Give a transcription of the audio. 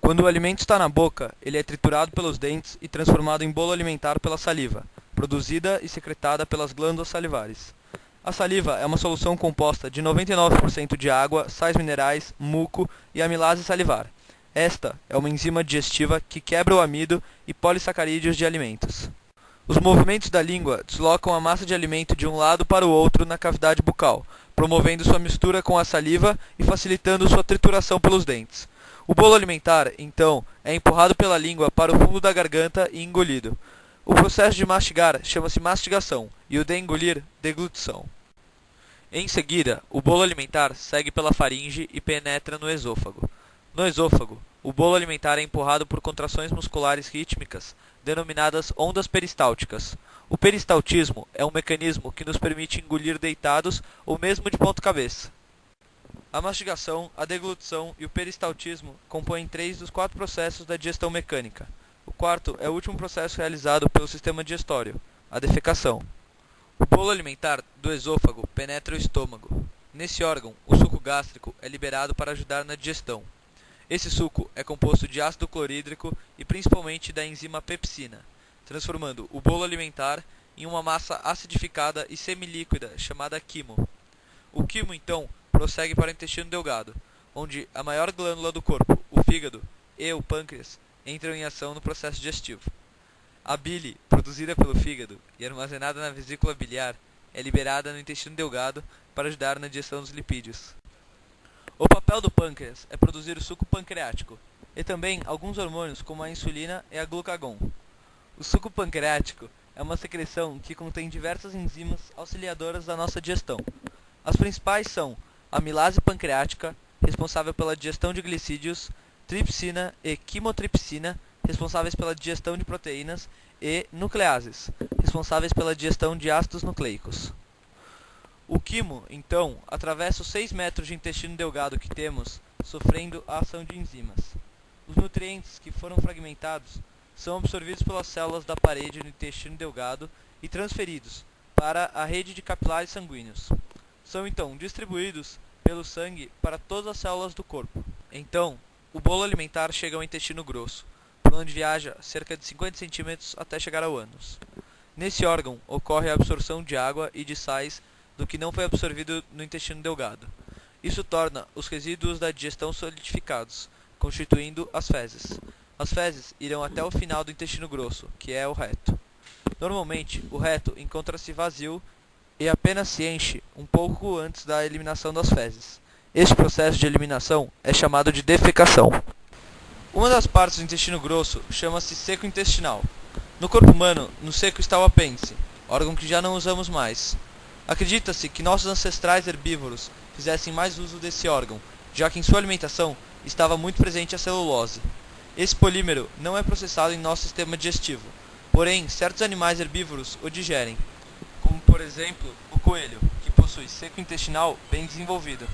Quando o alimento está na boca, ele é triturado pelos dentes e transformado em bolo alimentar pela saliva, produzida e secretada pelas glândulas salivares. A saliva é uma solução composta de 99% de água, sais minerais, muco e amilase salivar. Esta é uma enzima digestiva que quebra o amido e polissacarídeos de alimentos. Os movimentos da língua deslocam a massa de alimento de um lado para o outro na cavidade bucal, promovendo sua mistura com a saliva e facilitando sua trituração pelos dentes. O bolo alimentar, então, é empurrado pela língua para o fundo da garganta e engolido. O processo de mastigar chama-se mastigação e o de engolir, deglutição. Em seguida, o bolo alimentar segue pela faringe e penetra no esôfago. No esôfago, o bolo alimentar é empurrado por contrações musculares rítmicas, denominadas ondas peristálticas. O peristaltismo é um mecanismo que nos permite engolir deitados ou mesmo de ponta-cabeça. A mastigação, a deglutição e o peristaltismo compõem 3 dos 4 processos da digestão mecânica. O quarto é o último processo realizado pelo sistema digestório, a defecação. O bolo alimentar do esôfago penetra o estômago. Nesse órgão, o suco gástrico é liberado para ajudar na digestão. Esse suco é composto de ácido clorídrico e principalmente da enzima pepsina, transformando o bolo alimentar em uma massa acidificada e semilíquida chamada quimo. O quimo, então, prossegue para o intestino delgado, onde a maior glândula do corpo, o fígado, e o pâncreas entram em ação no processo digestivo. A bile, produzida pelo fígado e armazenada na vesícula biliar, é liberada no intestino delgado para ajudar na digestão dos lipídios. O papel do pâncreas é produzir o suco pancreático, e também alguns hormônios como a insulina e a glucagon. O suco pancreático é uma secreção que contém diversas enzimas auxiliadoras da nossa digestão. As principais são a amilase pancreática, responsável pela digestão de glicídios, tripsina e quimotripsina, responsáveis pela digestão de proteínas, e nucleases, responsáveis pela digestão de ácidos nucleicos. O quimo, então, atravessa os 6 metros de intestino delgado que temos, sofrendo a ação de enzimas. Os nutrientes que foram fragmentados são absorvidos pelas células da parede do intestino delgado e transferidos para a rede de capilares sanguíneos. São então distribuídos pelo sangue para todas as células do corpo. Então, o bolo alimentar chega ao intestino grosso, por onde viaja cerca de 50 centímetros até chegar ao ânus. Nesse órgão ocorre a absorção de água e de sais do que não foi absorvido no intestino delgado. Isso torna os resíduos da digestão solidificados, constituindo as fezes. As fezes irão até o final do intestino grosso, que é o reto. Normalmente, o reto encontra-se vazio e apenas se enche um pouco antes da eliminação das fezes. Este processo de eliminação é chamado de defecação. Uma das partes do intestino grosso chama-se seco intestinal. No corpo humano, no seco está o apêndice, órgão que já não usamos mais. Acredita-se que nossos ancestrais herbívoros fizessem mais uso desse órgão, já que em sua alimentação estava muito presente a celulose. Esse polímero não é processado em nosso sistema digestivo, porém certos animais herbívoros o digerem, como por exemplo o coelho, que possui seco intestinal bem desenvolvido.